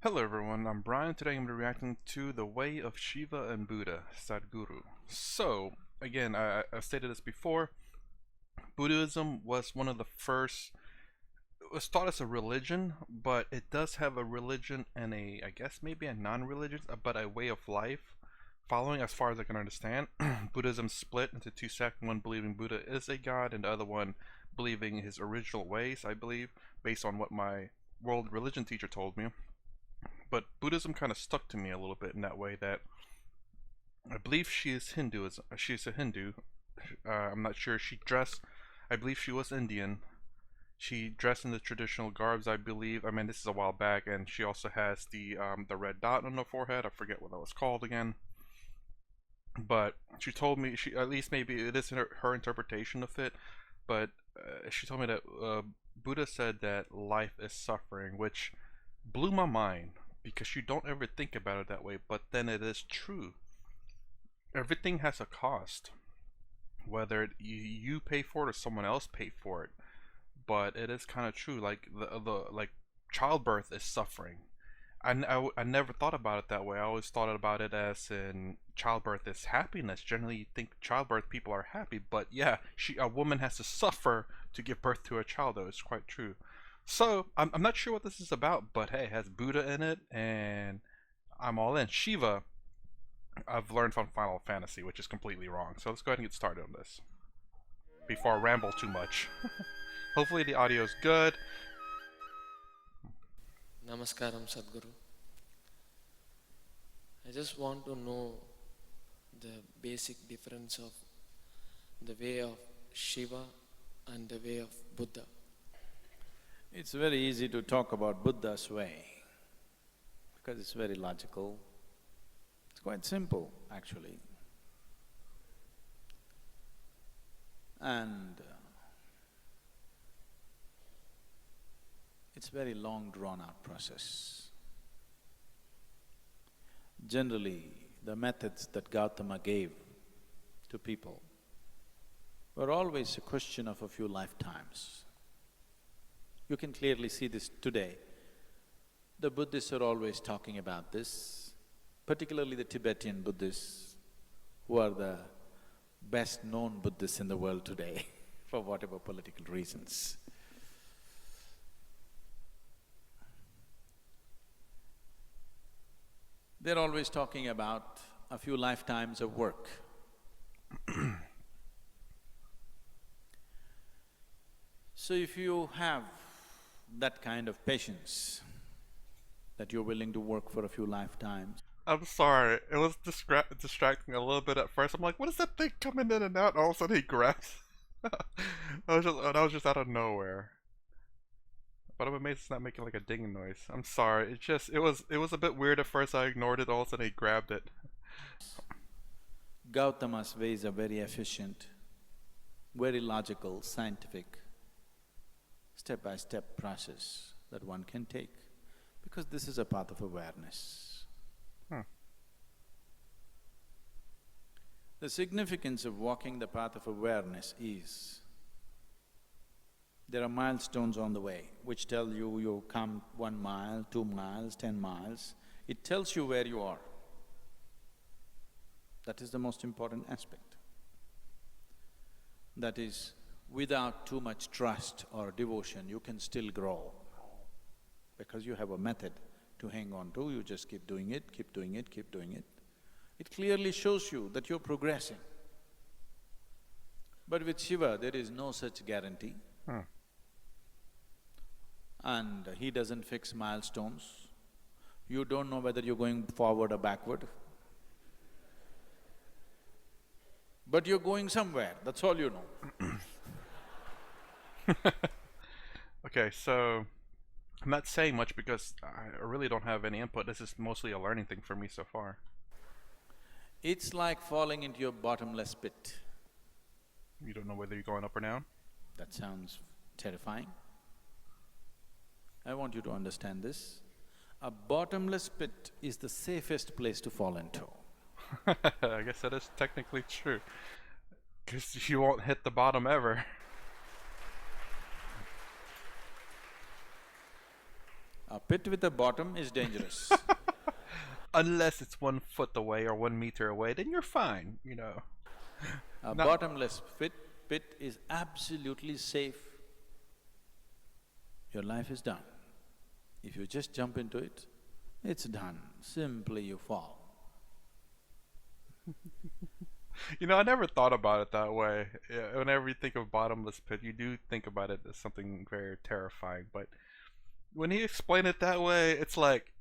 Hello everyone, I'm Brian. Today I'm going to be reacting to The Way of Shiva and Buddha, Sadhguru. So, again, I've stated this before. Buddhism was one of the first, it was thought as a religion, but it does have a religion and I guess maybe a non-religious, but a way of life following as far as I can understand. Buddhism split into two sects, one believing Buddha is a god and the other one believing his original ways, I believe, based on what my world religion teacher told me. But Buddhism kind of stuck to me a little bit in that way that I believe she is Hinduism. She's a Hindu. I'm not sure. She dressed. I believe she was Indian. She dressed in the traditional garbs. I believe. I mean, this is a while back, and she also has the red dot on her forehead. I forget what that was called again. But she told me she at least maybe it is her interpretation of it. But she told me that Buddha said that life is suffering, which blew my mind because you don't ever think about it that way, but then it is true. Everything has a cost, whether you pay for it or someone else pay for it. But it is kind of true. Like the childbirth is suffering. I never thought about it that way. I always thought about it as in childbirth is happiness. Generally, you think childbirth people are happy, but yeah, a woman has to suffer to give birth to a child. Though it's quite true. So I'm not sure what this is about, but hey, it has Buddha in it, and I'm all in. Shiva, I've learned from Final Fantasy, which is completely wrong. So let's go ahead and get started on this before I ramble too much. Hopefully the audio is good. Namaskaram Sadhguru. I just want to know the basic difference of the way of Shiva and the way of Buddha. It's very easy to talk about Buddha's way because it's very logical. It's quite simple, actually. And it's very long drawn-out process. Generally, the methods that Gautama gave to people were always a question of a few lifetimes. You can clearly see this today. The Buddhists are always talking about this, particularly the Tibetan Buddhists, who are the best known Buddhists in the world today for whatever political reasons. They're always talking about a few lifetimes of work. So if you have that kind of patience, that you're willing to work for a few lifetimes. I'm sorry, it was distracting a little bit at first. I'm like, what is that thing coming in and out? And all of a sudden he grabs. That was just out of nowhere. But I'm amazed it's not making like a dinging noise. I'm sorry. It was a bit weird at first. I ignored it. All of a sudden he grabbed it. Gautama's ways are very efficient, very logical, scientific, step-by-step process that one can take, because this is a path of awareness. The significance of walking the path of awareness is, there are milestones on the way which tell you you come 1 mile, 2 miles, 10 miles. It tells you where you are. That is the most important aspect. That is, without too much trust or devotion, you can still grow. Because you have a method to hang on to, you just keep doing it, keep doing it, keep doing it. It clearly shows you that you're progressing. But with Shiva, there is no such guarantee. And he doesn't fix milestones. You don't know whether you're going forward or backward. But you're going somewhere, that's all you know. Okay, so I'm not saying much because I really don't have any input. This is mostly a learning thing for me so far. It's like falling into your bottomless pit. You don't know whether you're going up or down? That sounds terrifying. I want you to understand this. A bottomless pit is the safest place to fall into. I guess that is technically true. Because you won't hit the bottom ever. A pit with a bottom is dangerous. Unless it's 1 foot away or 1 meter away, then you're fine, A Not- bottomless pit is absolutely safe. Your life is done. If you just jump into it, it's done. Simply you fall. I never thought about it that way. Yeah, whenever you think of bottomless pit, you do think about it as something very terrifying. But when he explained it that way, it's like,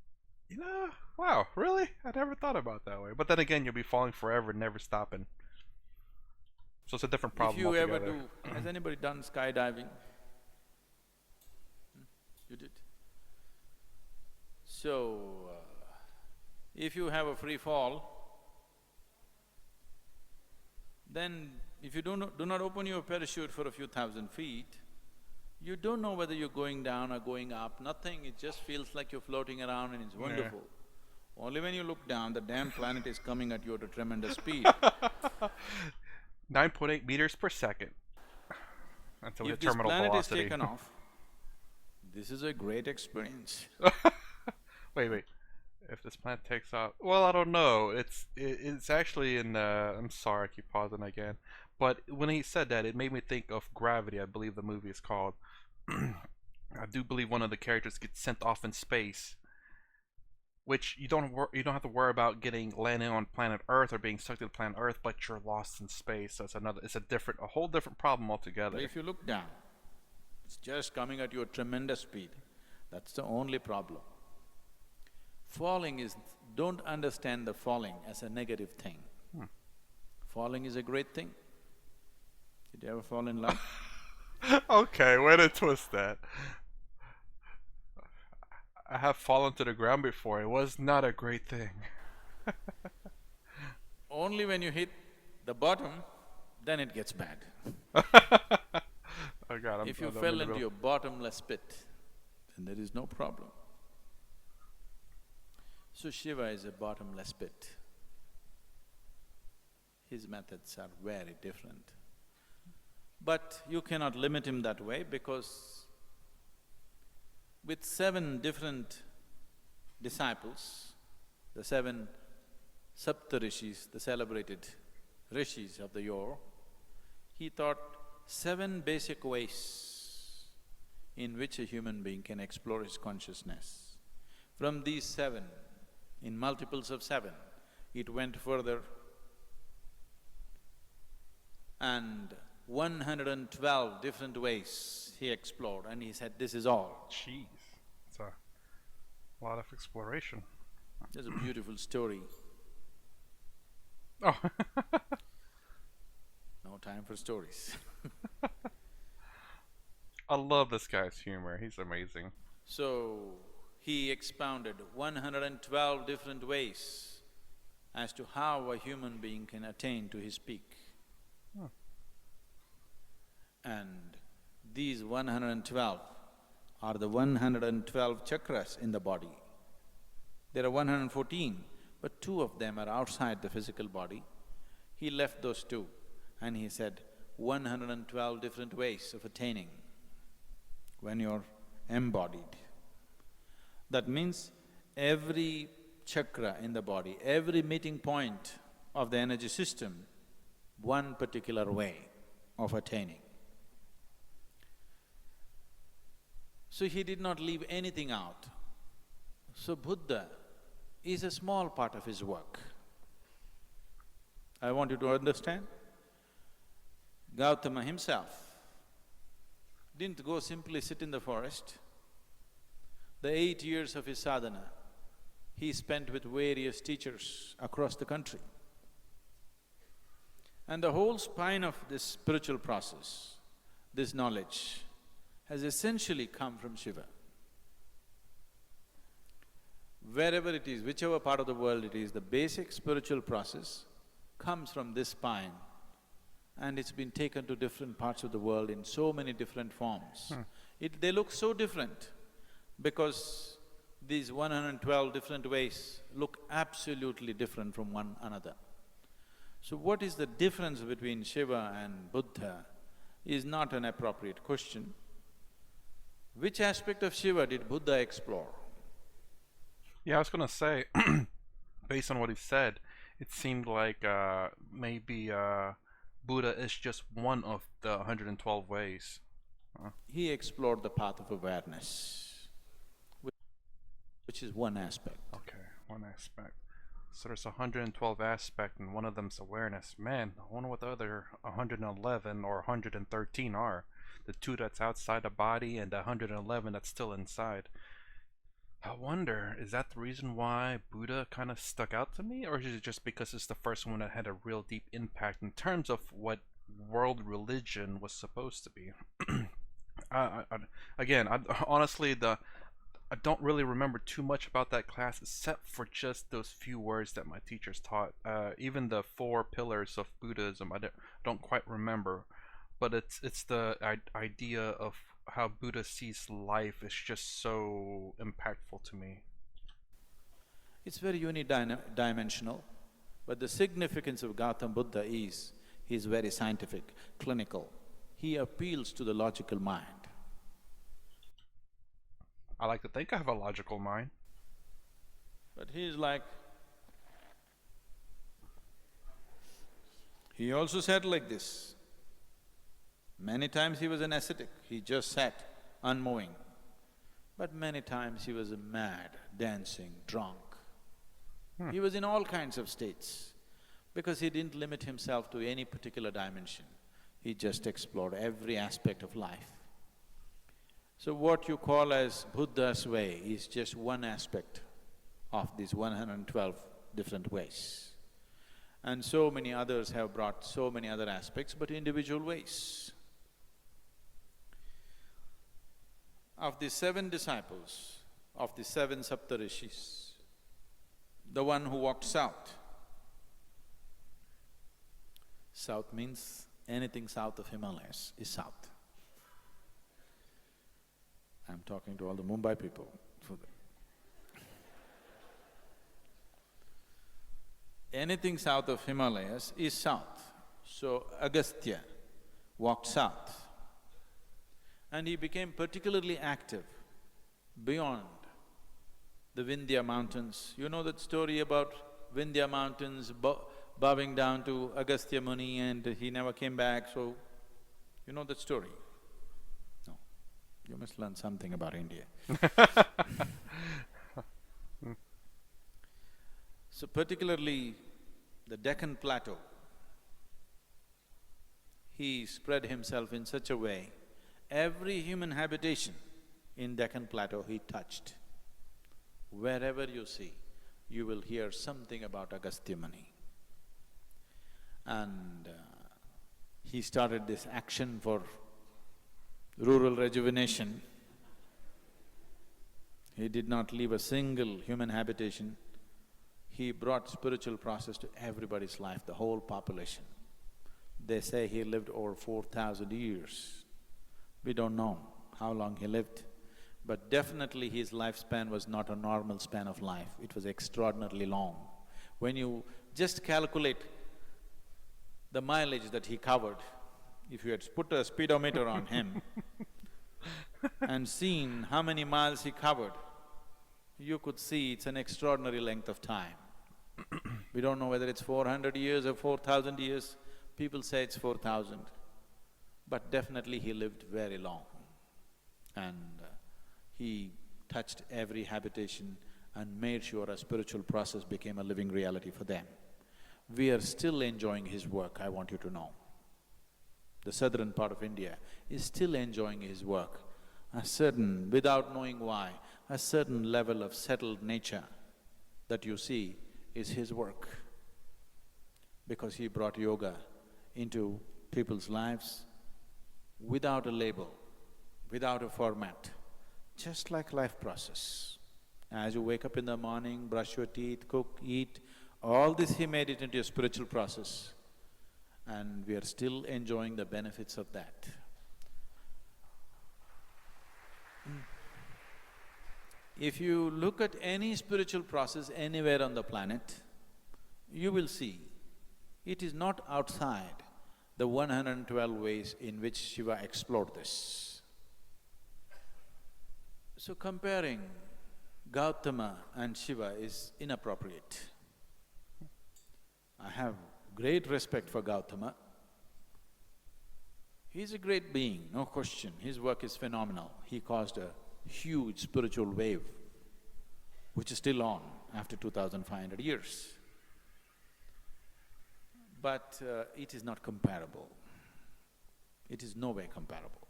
wow, really? I never thought about it that way. But then again, you'll be falling forever, never stopping. So it's a different problem If you ever altogether. has anybody done skydiving? You did? So, if you have a free fall, then if you do not open your parachute for a few thousand feet, you don't know whether you're going down or going up, nothing, it just feels like you're floating around and it's wonderful. Only when you look down, the damn planet is coming at you at a tremendous speed. 9.8 meters per second. Until we If hit this terminal planet velocity. is taken off, this is a great experience. Wait. If this planet takes off, well, I don't know. It's actually in. I'm sorry, I keep pausing again. But when he said that, it made me think of Gravity. I believe the movie is called. I do believe one of the characters gets sent off in space, which you don't have to worry about landing on planet Earth or being stuck to planet Earth, but you're lost in space. So it's a whole different problem altogether. But if you look down, it's just coming at you at tremendous speed. That's the only problem. Falling is… don't understand the falling as a negative thing. Falling is a great thing. Did you ever fall in love? Okay, way to twist that. I have fallen to the ground before. It was not a great thing. Only when you hit the bottom, then it gets bad. Oh God, If you fell into your bottomless pit, then there is no problem. So Shiva is a bottomless pit. His methods are very different. But you cannot limit him that way because with 7 different disciples, the 7 Saptarishis, the celebrated rishis of the yore, he taught 7 basic ways in which a human being can explore his consciousness. From these 7, in multiples of 7, it went further, and 112 different ways he explored, and he said, this is all. Jeez, it's a lot of exploration. There's a beautiful story. Oh, No time for stories. I love this guy's humor. He's amazing. So, he expounded 112 different ways as to how a human being can attain to his peak. And these 112 are the 112 chakras in the body. There are 114, but 2 of them are outside the physical body. He left those 2 and he said 112 different ways of attaining when you're embodied. That means every chakra in the body, every meeting point of the energy system, one particular way of attaining. So he did not leave anything out. So Buddha is a small part of his work. I want you to understand, Gautama himself didn't go simply sit in the forest. The 8 years of his sadhana, he spent with various teachers across the country. And the whole spine of this spiritual process, this knowledge, has essentially come from Shiva. Wherever it is, whichever part of the world it is, the basic spiritual process comes from this spine, and it's been taken to different parts of the world in so many different forms. They look so different because these 112 different ways look absolutely different from one another. So what is the difference between Shiva and Buddha is not an appropriate question. Which aspect of Shiva did Buddha explore? Yeah, I was gonna say, based on what he said, it seemed like maybe Buddha is just one of the 112 ways. Huh? He explored the path of awareness, which is one aspect. Okay, one aspect. So there's 112 aspects, and one of them's awareness. Man, I wonder what the other 111 or 113 are. The two that's outside the body and the 111 that's still inside. I wonder, is that the reason why Buddha kind of stuck out to me? Or is it just because it's the first one that had a real deep impact in terms of what world religion was supposed to be? I, I, Again, honestly, I don't really remember too much about that class except for just those few words that my teachers taught. Even the four pillars of Buddhism, I don't quite remember, but it's the idea of how Buddha sees life is just so impactful to me. It's very unidimensional, but the significance of Gautam Buddha is he's very scientific, clinical. He appeals to the logical mind. I like to think I have a logical mind. But he's like… He also sat like this. Many times he was an ascetic, he just sat, unmoving. But many times he was mad, dancing, drunk. He was in all kinds of states, because he didn't limit himself to any particular dimension. He just explored every aspect of life. So what you call as Buddha's way is just one aspect of these 112 different ways. And so many others have brought so many other aspects, but individual ways. Of the 7 disciples, of the 7 Saptarishis, the one who walked south. South means anything south of Himalayas is south. I'm talking to all the Mumbai people. Anything south of Himalayas is south. So Agastya walked south. And he became particularly active beyond the Vindhya mountains. You know that story about Vindhya mountains bowing down to Agastya Muni and he never came back, so… You know that story? No. You must learn something about India. So particularly the Deccan Plateau, he spread himself in such a way, every human habitation in Deccan Plateau he touched. Wherever you see, you will hear something about Agastya Muni. And he started this action for rural rejuvenation. He did not leave a single human habitation. He brought spiritual process to everybody's life, the whole population. They say he lived over 4,000 years. We don't know how long he lived, but definitely his lifespan was not a normal span of life, it was extraordinarily long. When you just calculate the mileage that he covered, if you had put a speedometer on him and seen how many miles he covered, you could see it's an extraordinary length of time. We don't know whether it's 400 years or 4,000 years, people say it's 4,000, but definitely he lived very long. And he touched every habitation and made sure a spiritual process became a living reality for them. We are still enjoying his work, I want you to know. The southern part of India is still enjoying his work. A certain, without knowing why, a certain level of settled nature that you see is his work. Because he brought yoga into people's lives without a label, without a format, just like life process. As you wake up in the morning, brush your teeth, cook, eat, all this he made it into a spiritual process, and we are still enjoying the benefits of that. If you look at any spiritual process anywhere on the planet, you will see it is not outside the 112 ways in which Shiva explored this. So comparing Gautama and Shiva is inappropriate. I have great respect for Gautama. He's a great being, no question. His work is phenomenal. He caused a huge spiritual wave, which is still on after 2,500 years. But it is not comparable. It is no way comparable.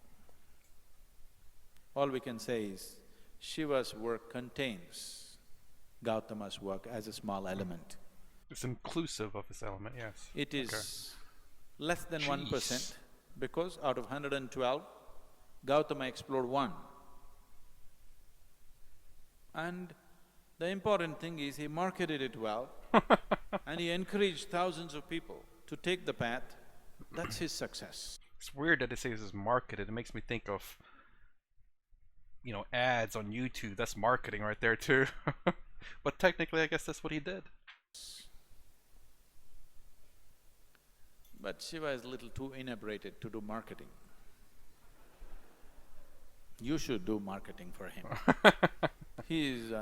All we can say is, Shiva's work contains Gautama's work as a small element. It's inclusive of this element, yes. It is less than 1%, because out of 112, Gautama explored one. And the important thing is he marketed it well and he encouraged thousands of people to take the path. That's his success. It's weird that it says it's marketed. It makes me think of, you know, ads on YouTube. That's marketing right there too. But technically, I guess that's what he did. But Shiva is a little too inebriated to do marketing. You should do marketing for him. He is…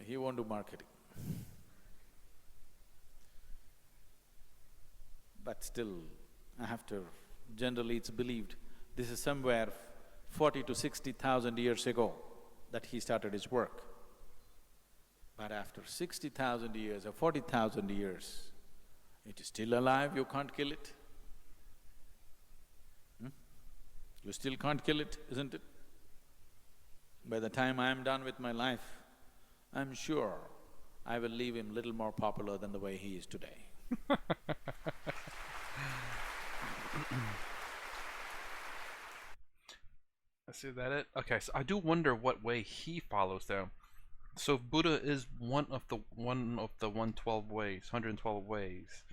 he won't do marketing. But still, I have to… generally it's believed this is somewhere 40 to 60,000 years ago that he started his work. But after 60,000 years or 40,000 years, it is still alive, you can't kill it. You still can't kill it, isn't it? By the time I am done with my life, I'm sure I will leave him little more popular than the way he is today. I see that it. Okay, so I do wonder what way he follows though. So Buddha is one of the 112 ways, 112 ways.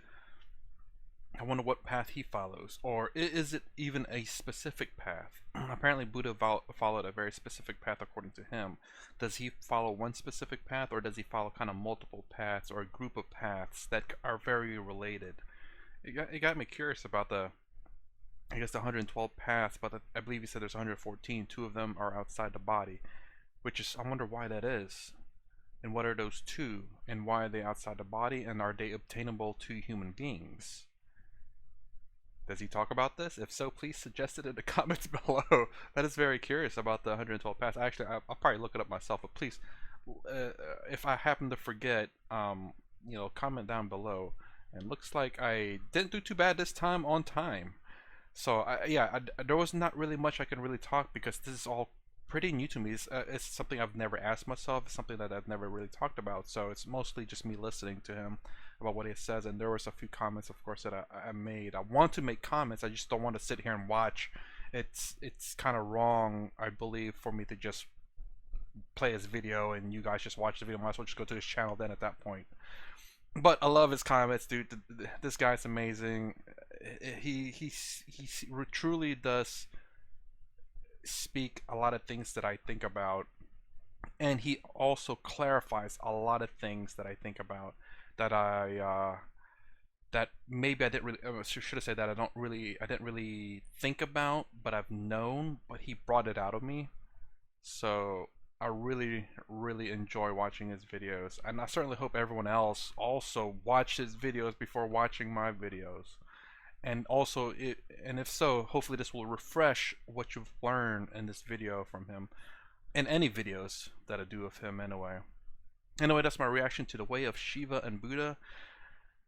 I wonder what path he follows, or is it even a specific path? Apparently Buddha followed a very specific path according to him. Does he follow one specific path, or does he follow kind of multiple paths or a group of paths that are very related? It got me curious about the 112 paths, but I believe he said there's 114. Two of them are outside the body, which is, I wonder why that is. And what are those two, and why are they outside the body, and are they obtainable to human beings? Does he talk about this? If so, please suggest it in the comments below. That is very curious about the 112 paths. Actually, I'll probably look it up myself, but please, if I happen to forget, you know, comment down below. And looks like I didn't do too bad this time on time. So there was not really much I can really talk, because this is all pretty new to me. It's something I've never asked myself. It's something that I've never really talked about. So it's mostly just me listening to him about what he says. And there was a few comments, of course, that I made. I want to make comments. I just don't want to sit here and watch. It's kind of wrong, I believe, for me to just play his video and you guys just watch the video. Might as well just go to his channel then at that point. But I love his comments, dude. This guy's amazing. He truly does speak a lot of things that I think about, and he also clarifies a lot of things that I think about that that maybe I didn't really, should have said that I didn't really think about, but I've known, but he brought it out of me. So I really enjoy watching his videos, and I certainly hope everyone else also watches videos before watching my videos. And also, if so, hopefully this will refresh what you've learned in this video from him, and any videos that I do of him anyway. Anyway, that's my reaction to the way of Shiva and Buddha.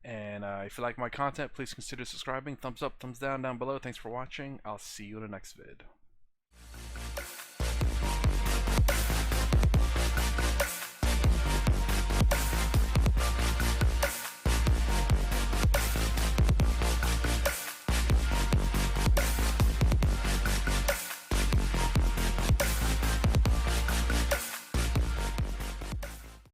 And if you like my content, please consider subscribing. Thumbs up, thumbs down below. Thanks for watching. I'll see you in the next vid.